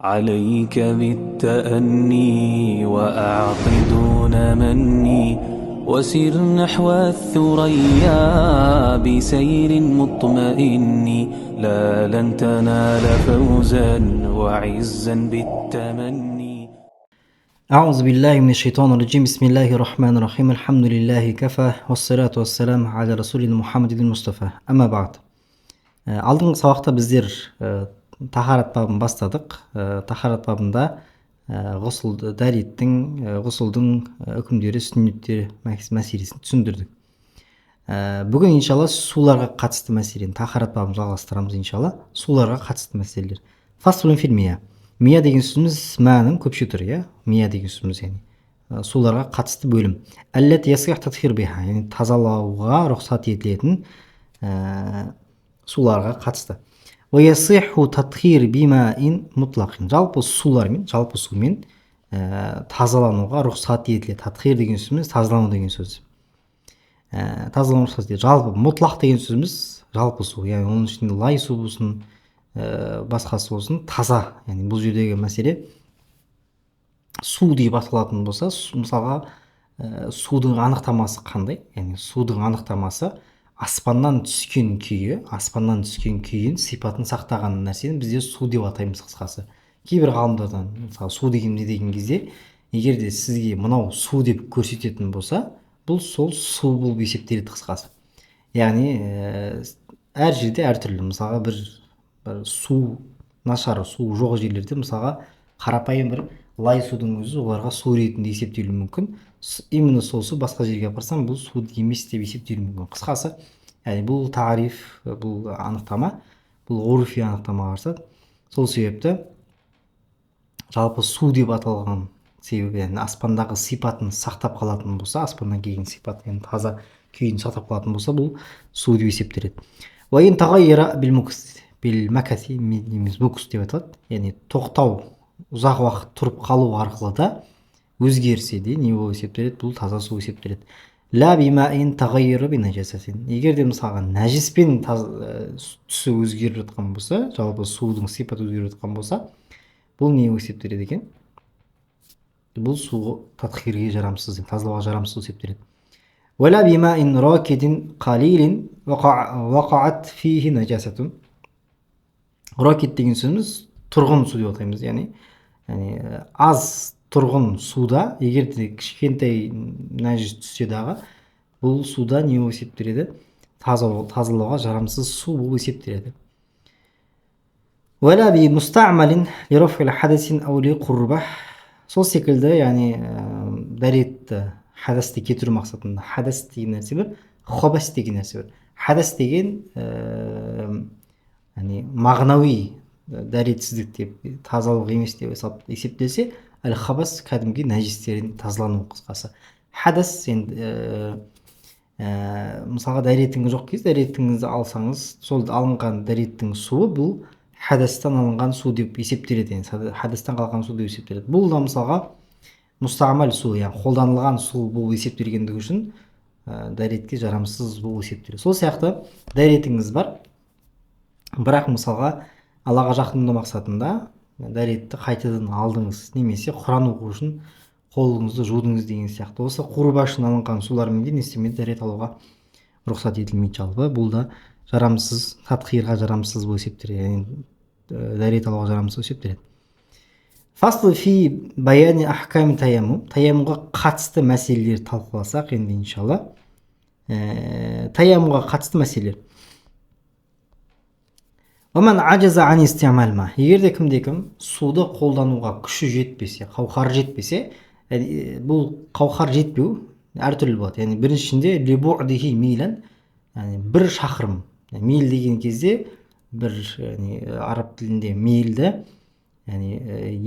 عليك بالتأني وأعط دون مني وسر نحو الثريا بسير مطمئن لا لن تنال فوزا وعزا بالتمني. أعوذ بالله من الشيطان الرجيم. بسم الله الرحمن الرحيم. الحمد لله كفى والصلاة والسلام على رسولنا محمد المصطفى. أما بعد. Алдыңғы сабақта біздер тахарат бабын бастадық. Тахарат бабында ғұсылдың үкімдері, сүннеттері мәселесін түсіндірдік. Бүгін иншалла суларға қатысты мәселені, тахарат бабын жалғастырамыз иншалла. Суларға қатысты мәселелер. Фаслун фил мия. Мия деген сөзіміз мәнің көпше тұр, иә? Мия деген сөзіміз яғни суларға қатысты бөлім. Әлләт ясих татхир биха, яғни тазалауға рұқсат етілетін суларға қатысты. Уясиху татхир бимаин мутлақин. Жалпы сумен тазалануға рұқсат етіледі. Татхир деген сөзіміз тазалану деген сөз. Тазалану рұқсат етіледі. Жалпы мұтлақ деген сөзіміз жалпы су, яғни оның ішінде лай су болсын, басқасы болсын, таза. Яғни бұл жердегі мәселе су деп аталатын болса, мысалға судың анықтамасы қандай? Яғни судың анықтамасы аспаннан түскен күйін сипатын сақтаған нәрсені бізде су деп атаймыз қысқасы. Кейбір ғалымдардан мысалы су деген не деген кезде, егер де сізге мынау су деп көрсететін болса, бұл сол су болып есептеледі қысқасы. Яғни әр жерде әртүрлі. Мысалға бір су нашар, су жоқ жерлерде мысалға қарапайым бір лай судың өзі оларға су ретінде есептелуі мүмкін. Именно сол су басқа жерге апарсам, бұл су емес деп есептелуі мүмкін. Қысқасы, яғни бұл тариф, бұл анықтама, бұл ғұрфи анықтамаға жатады. Сол себепті жалпы су деп аталған себебі, яғни аспандағы сипатын сақтап қалатын болса, аспаннан келген сипат, яғни таза күйін сақтап қалатын болса, бұл су деп есептеледі. Уайын тағайыра білмәкәси мукс деп аталады. Яғни тоқтау, ұзақ уақыт тұрып қалу арқылы да өзгерсе де не болып есептеледі? Бұл таза су есептеледі. Ла бимаин тағайыры бинәжәсәсин. Егер де мысалға нәжіспен түсі өзгеріп жатқан болса, жалпы судың сипаты өзгеріп жатқан болса, бұл не есептеледі екен? Бұл су татхирге жарамсыз, тазалауға жарамсыз есептеледі. Уәла бимаин ракидин қалилин вақаат фихи нәжәсәтун. Ракид деген сөзіміз тұрғын су деп атаймыз, яғни аз тұрғын суда егер де кішкентай нәжіс түссе дағы, бұл суда не болып есептеледі? Тазалауға жарамсыз су болып есептеледі. Уәла би мустамалин лирафил хадасин ау ли қурба. Сол секілді, яғни дәретті хадасты кетіру мақсатында. Хадас деген нәрсе бір, хобас деген нәрсе бір. Хадас деген мағынауи дәретсіздік деп, тазалық емес деп есептелсе, әл-хабас кәдімгі нәжістерін тазалану қысқасы. Хадас, мысалға дәретіңіз жоқ кез, дәретіңізді алсаңыз, сол алынған дәреттің суы бұл хадастан алынған су деп есептеледі. Хадастан қалған су деп есептеледі. Бұл да мысалға мұстамал су, яғни қолданылған су болып есептелгендігі үшін дәретке жарамсыз болып есептеледі. Сол сияқты дәретіңіз бар, бірақ мысалға Аллаға жақындау мақсатында дәретті қайтадан алдыңыз, немесе Құран оқу үшін қолыңызды жудыңыз деген сияқты. Осы құрба үшін алынған сулармен де нестемейді, дәрет алуға рұқсат етілмейді жалпы. Бұл да жарамсыз, татхирға жарамсыз болып есептеледі, яғни дәрет алуға жарамсыз болып есептеледі. Фаслы фи баяни ахками таяммум. Таяммумға қатысты мәселелер талқыласақ енді иншалла. Таяммумға қатысты мәселелер. Оман ажаза ан истиамал ма. Егер де кім суды қолдануға күші жетпесе, қауқар жетпесе, бұл қауқар жетпеу әртүрлі болады. Яғни біріншінде либу'дихи милан, яғни бір шақырым. Мил деген кезде бір араб тілінде милді, яғни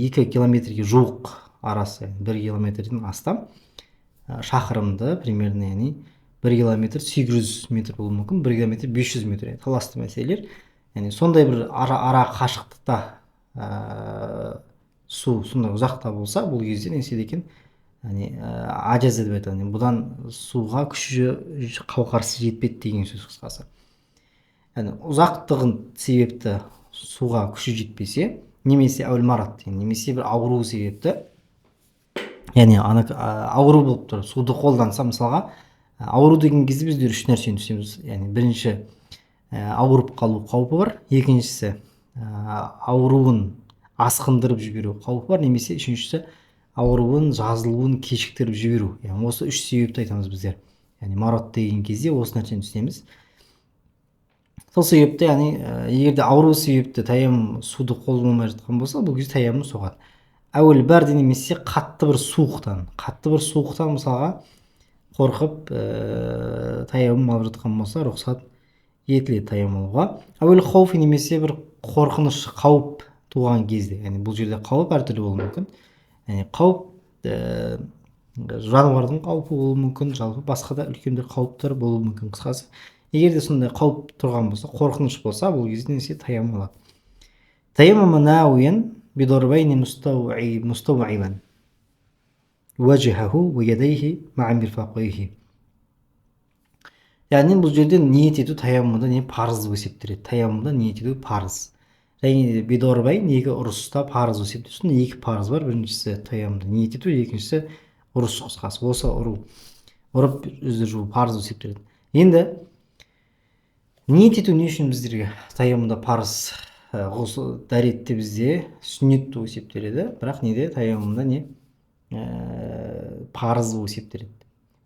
2 километрге жуық арасы, 1 километрден астам шақырымды примерно, яғни 1 километр 800 метр болуы мүмкін, 1 километр 500 метр, таласты мәселелер. Яғни сондай бір ара қашықтықта су сондай ұзақта болса, бұл кезде не істейді екен? Ажаза деп айтады. Бұдан суға күші қауқарсыз жетпеді деген сөз қысқасы. Ұзақтығын себепті суға күші жетпесе, немесе әуел марат, немесе бір ауру себепті, яғни ауру болып тұр, суды қолданса мысалға, ауру деген кезде біздер үш нәрсені түсінеміз. Яғни бірінші ауырып қалу қаупі бар, екіншісі ауруын асқындырып жіберу қаупі бар, немесе үшіншісі ауруын жазылуын кешіктіріп жіберу. Яғни осы үш себепті айтамыз біздер. Яғни марат деген кезде осы нәрсені түсінеміз. Сол себепті, яғни егерде ауру себепті таяммум суды қолданылмай жатқан болса, бұл кезде таяммум соғады. Әуел бәрде немесе қатты бір суықтан мысалға қорқып таяммум алып жатқан болса, рұқсат етіледі таяммум алуға. Әуел хауфи немесе бір қорқыныш, қауіп туған кезде, яғни бұл жерде қауіп әртүрлі болуы мүмкін. Яғни қауіп жануардың қаупі болуы мүмкін, жалпы басқа да үлкен бір қауіптер болуы мүмкін. Қысқасы, егерде сондай қауіп тұрған болса, қорқыныш болса, бұл кезде немесе таяммум алады. Таяммум науиян бидорбайни мустауибан уажхаху ва ядайхи ма'a мирфақайхи. Яғни бұл жерде ниет ету таяммумда не парыз деп есептеледі. Таяммумда ниет ету парыз. Және бидорбай неге ұрыста парыз деп есептеледі. Екі парыз бар. Біріншісі таяммумда ниет ету, екіншісі ұрыс. Қысқасы, осы ұрып өзді жуу парыз деп есептеледі. Енді ниет ету не үшін біздерге таяммумда парыз? Ғұсыл дәретте бізде сүннет деп есептеледі, бірақ неде таяммумда не парыз деп есептеледі.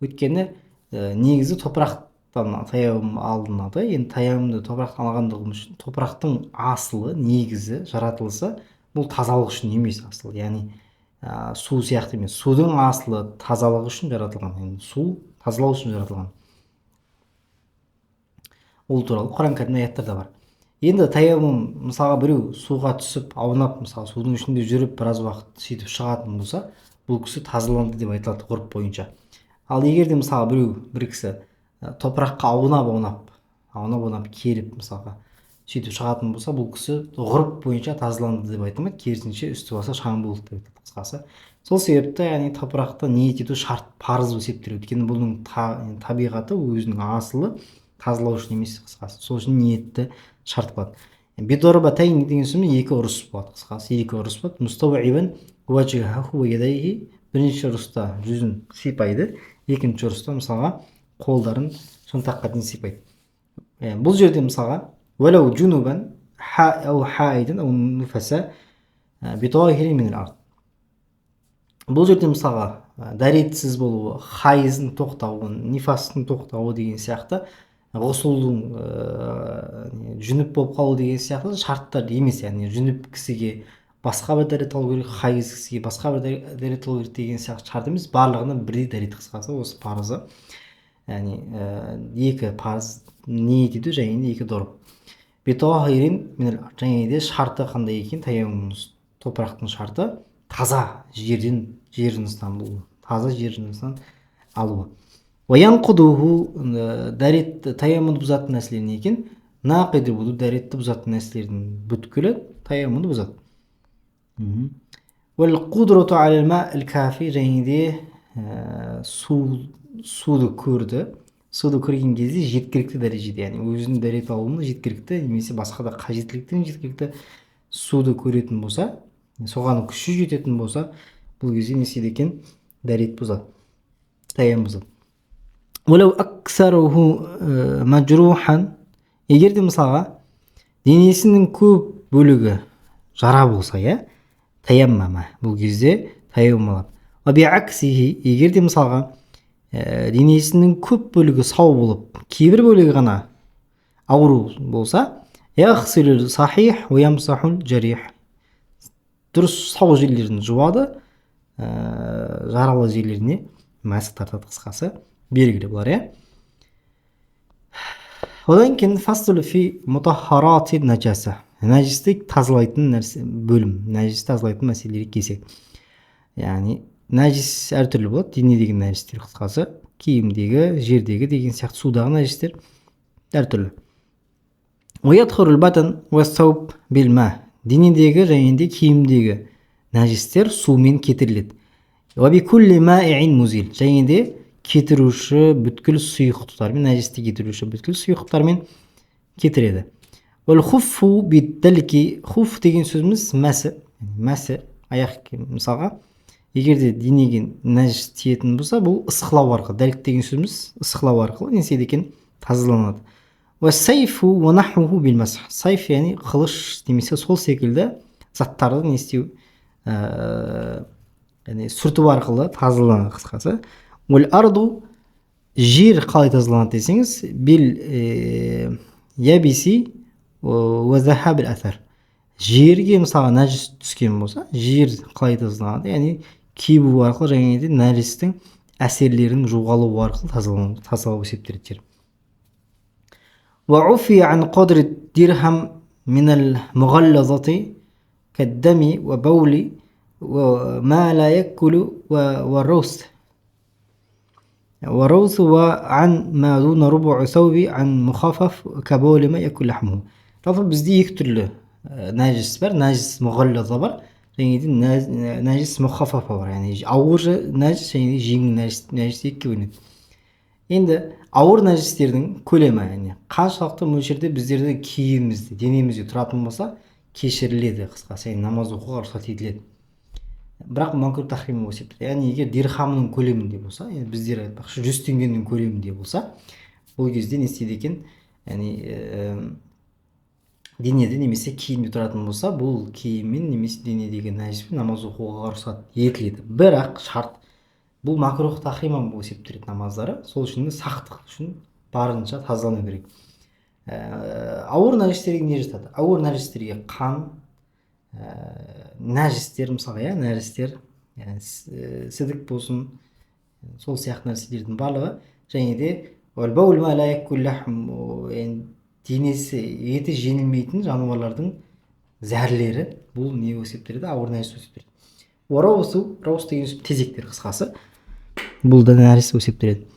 Өйткені негізі топырақтан таяммум алынады. Енді таяммумды топырақтан алғандығымыз үшін топырақтың асылы, негізі, жаратылысы бұл тазалық үшін емес асылы. Яғни су сияқты емес. Судың асылы тазалық үшін жаратылған. Яғни су тазалау үшін жаратылған. Ол туралы Құран кәрімде аяттарда бар. Енді таяммум, мысалға біреу суға түсіп, аунап, мысалы судың ішінде жүріп біраз уақыт сөйтіп шығатын болса, бұл кісі тазаланды деп айтылады ғұрып бойынша. Ал егерде мысалы бір кісі топыраққа аунап келіп, мысалға сөйтіп шығатын болса, бұл кісі ғұрып бойынша тазаланды деп айтылмайды, керісінше үсті басы шаң болды деп айтылады. Қысқасы, сол себепті, яғни топырақты ниет ету шарт, парыз деп есептеледі. Өйткені бұның табиғаты, өзінің асылы тазалау үшін емес. Қысқасы, сол үшін ниетті шарт болады. Бидорбатайни деген сөзмен екі ұрыс болады. Қысқасы, екі ұрыс болады. Мустауибан уажхаху ва ядайхи, бірінші ұрыста жүзін сипайды, екінші ұрыста мысалға қолдарын шынтаққа дейін сипайды. Бұл жерде мысалға уәләу джунубан ау хаидан ау нуфаса битахирин минал ард. Бұл жерде мысалға дәретсіз болуы, хайыздың тоқтауы, нифастың тоқтауы деген сияқты, ғұсылдың жүніп болып қалу деген сияқты шарттар емес. Яғни жүніп кісіге басқа бір дәрет алу керек, хайыз кісіге басқа бір дәрет алу керек деген сияқты шарт емес. Барлығына бірдей дәрет. Қысқасы, осы парызы, яғни екі парыз ниет ету және де екі дорб. Битахирин минал ард, және де шарты қандай екен? Таяммум топырақтың шарты таза жер жыныстан болу, таза жер жыныстан алуы. Уаянқудуху, дәрет таяммумды бұзатын нәрселер не екен? Нақиди буду, дәретті бұзатын нәрселердің бүткілі таяммумды бұзады. Уәл қудрату алал ма'ил кафи, және де суды көрген кезде жеткілікті дәрежеде, яғни өзінің дәрет алуына жеткілікті, немесе басқа да қажеттіліктен жеткілікті суды көретін болса, соған күші жететін болса, бұл кезде не істейді екен? Дәрет бұзады, таяммум бұзады. Уәләу аксаруху маджрухан, егерде мысалға денесінің көп бөлігі жара болса, таяммама, бұл кезде таяммум алады. Ва биаксихи, егерде мысалға денесінің көп бөлігі сау болып, кейбір бөлігі ғана ауру болса, яғсилул сахих ва ямсахул жарих, дұрыс сау жерлерін жуады, жаралы жерлеріне мәсік тартады. Қысқасы, белгілі бұлар. Одан кейін фасл фи мутаххарати наджаса, нәжістік тазалайтын бөлім, нәжіс тазалайтын мәселелерге келсек. Яғни нәжіс әртүрлі болады, денедегі нәжістер, қысқасы, киімдегі, жердегі деген сияқты судағы нәжістер әртүрлі. Уядхурул батан уастауп билма, денедегі және де киімдегі нәжістер сумен кетіріледі. Уабикулли маиин музил, және де кетіруші бүткіл сұйықтықтармен, нәжісті кетіруші бүткіл сұйықтықтармен кетіреді. хуффу биддалки, хуф деген сөзіміз мәсі аяқ киім. Мысалға, егерде денеге нәжіс тиетін болса, бұл ысқылау арқылы, дәлік деген сөзіміз ысқылау арқылы не істейді екен? Тазаланады. Сайфу ва нахвуху бил масх. Сайф яғни қылыш немесе сол секілді заттарды не істеу, яғни сүрту арқылы тазаланады қысқасы. Уал арду, жер қалай тазаланады десеңіз, бил ябиси ва захабил аthар. Жерге мысалы нәжіс түскен болса, жер қалай тазаланады? Яғни кебу арқылы және де нәжістің әсерлерінің жоғалуы арқылы тазалау есептеледі. وعفي عن قدر الدرهم من المغلظة كالدم وبول وما لا يأكل والروث وعن ما دون ربع ثوب عن مخفف كبول ما يأكل لحمه. жалпы бізде екі түрлі нәжіс бар. Нәжіс мұғаллаза бар, және де нәжіс мұхафафа бар. Яғни ауыр нәжіс және де жеңіл нәжіс екіге бөлінеді. Енді ауыр нәжістердің көлемі, яғни қаншалықты мөлшерде біздерді киімімізде, денемізде тұратын болса, кешіріледі, қысқасы, яғни намаз оқуға рұқсат етіледі. Бірақ макрух тахрим болып есептеледі. Яғни егер дирхамның көлемінде болса, яғни біздер айтпақшы 100 теңгенің көлемінде болса, бұл кезде не істейді екен? Яғни денеде немесе киімде тұратын болса, бұл киіммен немесе денедегі нәжіспен намаз оқуға рұқсат етіледі. Бірақ шарт, бұл макрух тахриман болып есептеледі намаздары. Сол үшін сақтық үшін барынша тазалану керек. Ауыр нәжістерге не жатады? Ауыр нәжістерге қан, нәжістер, мысалы, нәжістер, сідік болсын, сол сияқты нәрселердің барлығы, және де денесі еті жеңілмейтін жануарлардың зәрлері, бұл не есептеледі? Ауыр нәжіс есептеледі. Раус деген тезектер қысқасы, бұл да нәжіс есептеледі.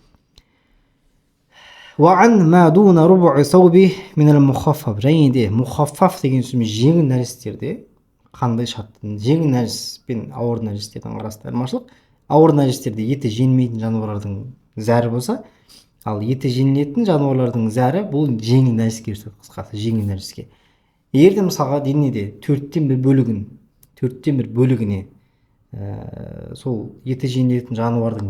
وعن ما دون ربع ثوب من المخفف. және де мұхаффаф деген сөзіміз жеңіл нәжістерде қандай шарттың? Жеңіл нәжіс пен ауыр нәжістердің арасында айырмашылық. Ауыр нәжістерде еті жеңілмейтін жануарлардың зәрі болса, ал еті жеңілетін жануарлардың зәрі бұл жеңіл нәжіске жатады, қысқасы жеңіл нәжіске. Егер де мысалға денеде төрттен бір бөлігіне сол еті жеңілетін жануардың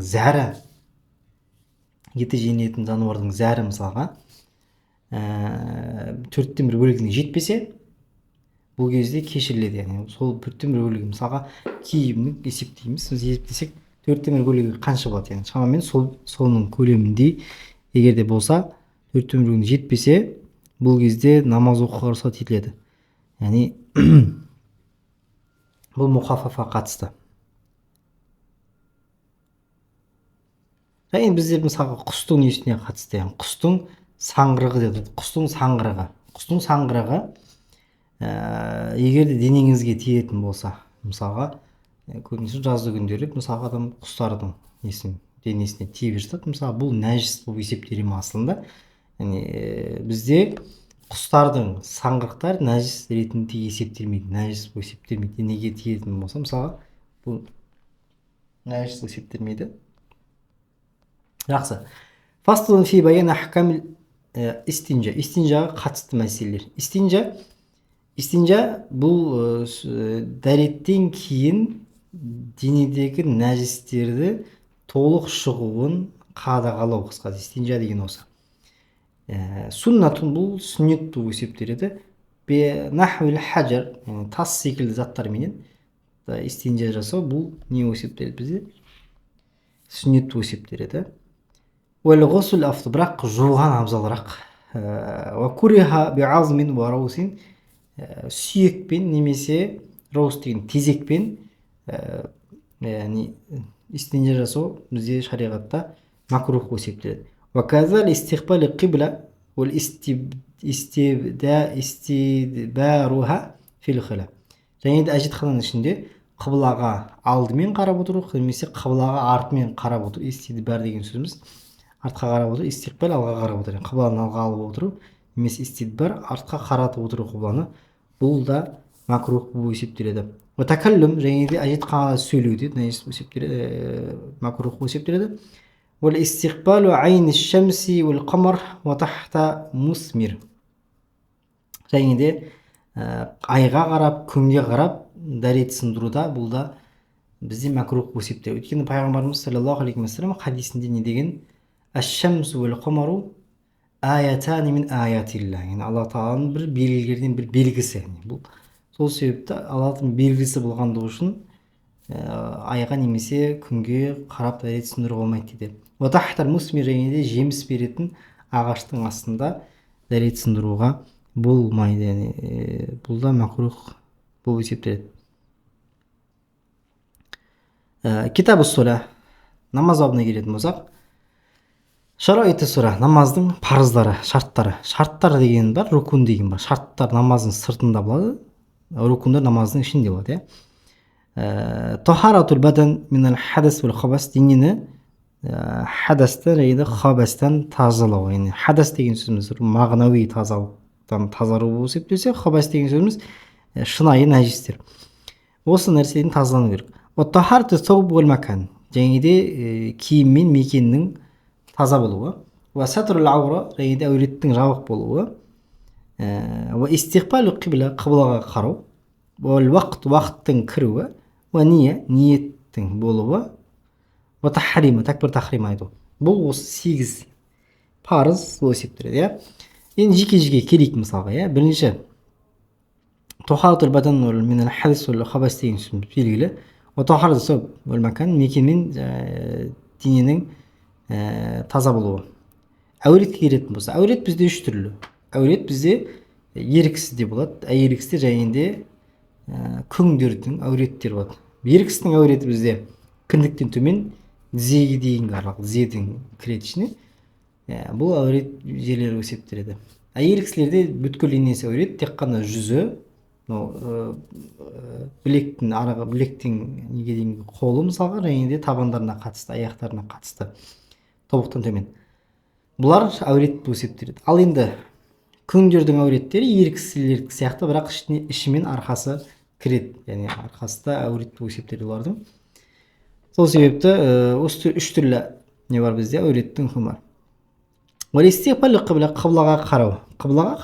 зәрі мысалға төрттен бір бөлігіне жетпесе, бұл кезде кешіріледі. Яғни сол төрттен бір бөлігі мысалға киімнің есептейміз, біз есептесек төрттен бір бөлігі қанша болады? Яғни шамамен соның көлеміндей егер де болса, төрттен бір бөлігіне жетпесе, бұл кезде намаз оқуға рұқсат етіледі. Яғни бұл мұхаффафа қатысты. Және біздер мысалға құстың несіне қатысты? Яғни құстың саңғырығы деді. Құстың саңғырығы егер де денеңізге тиетін болса, мысалға көбінесе жазды күндері мысалға адам құстардың денесіне тиіп жатады. Мысалы, бұл нәжіс болып есептеледі ме асылында? Яғни бізде құстардың саңғырықтар нәжіс ретінде есептелмейді, нәжіс болып есептелмейді. Денеге тиетін болса, мысалға бұл нәжіс болып есептелмейді. Жақсы. Фаслун фи баян ахкам истинжа. Истинжаға қатысты мәселелер. Истинжа бұл дәреттен кейін денедегі нәжістерді толық шығуын қадағалау, қысқасы истинжа деген осы. Суннатун бұл сүннет болып есептеледі. Бе нахвил хаджар, тас секілді заттарменен истинжа жасау бұл не есептеледі бізде? Сүннет болып есептеледі. Уәл-ғусул афты, бірақ жуған абзалырақ. Уәкуриха би'азмин уа раусин, сүйекпен немесе раус деген тезекпен истинжа жасау бізде шариғатта макрух болып есептеледі. Уәказал истиқбали қибла уәл истидбаруха фил хила. Және де әжетхананың ішінде қыблаға алдымен қарап отыру, немесе қыблаға артымен қарап отыру. Истидбар деген сөзіміз артқа қарап отыру, истиқбал алға қарап отыру. Қыбланы алға алып отыру, немесе истидбар артқа қаратып отыру қыбланы. Бұл да макрух болып есептеледі. Уатакаллум, және де әжетханада сөйлеуде нәжіс болып есептеледі, макрух болып есептеледі. Уәл истиқбалу айни шамси уәл қамар уа тахта мусмир. және де айға қарап, күнге қарап дәрет сындыруда бұл да бізде мәкрух болып есептеледі. Өйткені пайғамбарымыз саллаллаху алейхи уассалам хадисінде не деген? Әш-шамсу уәл қамару аятани мин аятилла. Яғни Алла тағаланың бір белгілерінен бір белгісі. Бұл сол себепті Аллахтың белгісі болғандығы үшін айға немесе күнге қарап дәрет сындыруға болмайды дейді. Ва тахтал мусмир, және де жеміс беретін ағаштың астында дәрет сындыруға болмайды. Яғни бұл да макрух болып есептеледі. Китабу сура, намаз бабына келетін болсақ, шарайты сура, намаздың парыздары, шарттары. Шарттар деген бар, рукун деген бар. Шарттар намаздың сыртында болады, рукундар намаздың ішінде болады. Тахаратул бадан минал хадас вал хабас, денені хадастан және хабастан тазалау. Яғни хадас деген сөзіміз мағынауи тазалықтан тазару болып есептелсе, хабас деген сөзіміз шынайы нәжістер. Осы нәрседен тазалану керек. Тахарatu сауб вал макан, және де киім мен мекеннің таза болуы. Ва сатрул аура, және де әуреттің жабық болуы. Ва истиқбалу қибла, қыблаға қарау. Ва уақыт, уақыттың кіруі. Ва ния, ниеттің болуы. Ва тахрима, такбир тахрима айту. Бұл осы 8 парыз болып есептеледі. Енді жеке-жеке келейік мысалға. Бірінші, тахаратул бадан минал хадас вал хабас деген сөз белгілі. Тахарату сауб вал макан, мекен мен дененің таза болуы. Әуретке келетін болса, әурет бізде 3 түрлі. Әурет бізде еріксіз де болады, әйеліксіз және де күңдердің әуреттері болады. Еріксіздің әуреті бізде кіндіктен төмен тізеге дейінгі аралық, тізеден кіреді ішіне. Бұл әурет жерлері есептеледі. Әйеліксіздерде бүткіл денесі әурет, тек қана жүзі, білектің арағы, білектің неге дейінгі қолы мысалға, және де табандарына қатысты, аяқтарына қатысты, тобықтан төмен. Бұлар әурет болып есептеледі. Ал енді күңдердің әуреттері еріксіздер сияқты, бірақ ішімен арқасы кіреді. Яғни арқасы да әурет болып есептеледі олардың. Сол себепті осы 3 түрлі не бар бізде, әуреттің үкімі бар. Қыблаға қарау. Қыблаға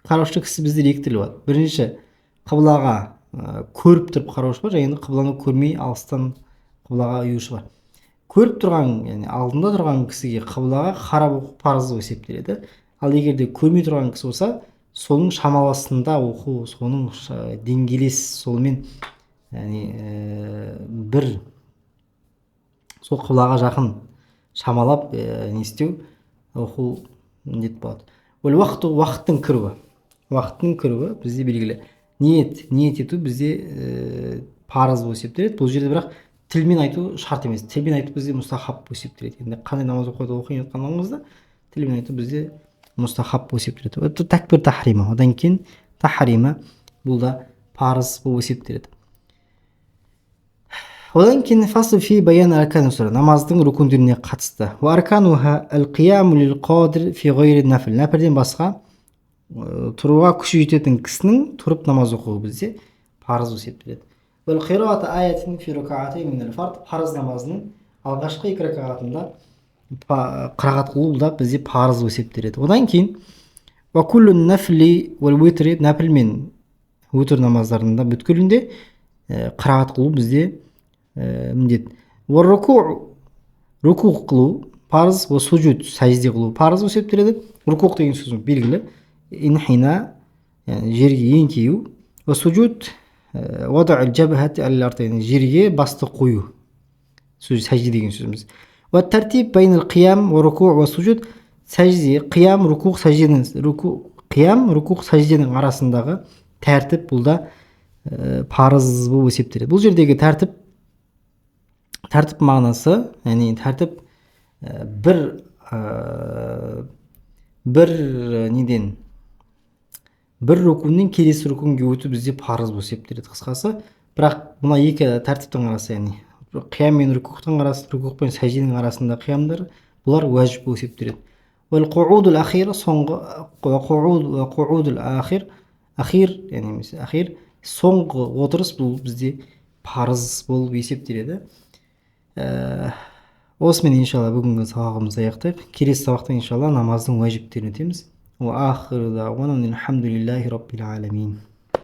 қараушы кісі бізде 2 түрлі болады. Бірінші, қыблаға көріп тұрып қараушы бар, және қыбланы көрмей алыстан қыблаға ұюшы бар. Көріп тұрған, яғни алдында тұрған кісіге қыблаға қарап оқу парыз болып есептеледі. Ал егер де көрмей тұрған кісі болса, соның шамаласында оқу, соның деңгейлес солымен, яғни бір сол қыблаға жақын шамалап не істеу, оқу міндет болады. Уақыттың кіруі. Уақыттың кіруі бізде белгілі. Ниет ету бізде парыз болып есептеледі. Бұл жерде бірақ тілмен айту шарт емес. Тілмен айту бізде мұстахаб болып есептеледі. Енді қандай намаз оқып жатқанымызда тілмен айту бізде мұстахаб болып есептеледі. Такбир тахрима. Одан кейін тахрима, бұл да парыз болып есептеледі. Одан кейін фасл фи баян аркан сура, намаздың рукундеріне қатысты. Ва аркануха ал-қияму лил-қадир фи ғайри нафл. Нәпілден басқа тұруға күші жететін кісінің тұрып намаз оқуы бізде парыз болып есептеледі. Вал қираат аятин фи рукаатин минал фард, парыз намазының алғашқы 2 ракағатында қырағат қылу да бізде парыз болып есептеледі. Одан кейін ва куллу нафли вал витри, нәпіл мен витр намаздарында бүткілінде қырағат қылу бізде міндет. Ва руку қылу парыз, ва суджуд сәжде қылу парыз болып есептеледі. Руку деген сөз белгілі. Инхина, жерге еңкею. Ва суджуд вадa'у al-jabhati al-ard, жерге басты қою. Сөз сәжде деген сөзіміз. Ва тәртиб байнал қиям ва руку ва суджуд, сәжде, қиям, руку, сәжденің арасындағы тәртіп, бұл да парыз болып есептеледі. Бұл жердегі тәртіп мағынасы, яғни тәртіп бір рукуннен келесі рукунге өту бізде парыз болып есептеледі қысқасы. Бірақ мына 2 тәртіптің арасы, яғни қиям мен рукуқтың арасы, рукуқ пен сәжденің арасында қиямдар, бұлар уәжіп болып есептеледі. Вал қуудул ахир, соңғы қуудул ахир, яғни ахир, соңғы отырыс, бұл бізде парыз болып есептеледі. Осымен иншалла бүгінгі сабағымызды аяқтайық. Келесі сабақта иншалла намаздың уәжіптерін өтеміз. Wa akhiru da'wana alhamdulillahi rabbil alamin.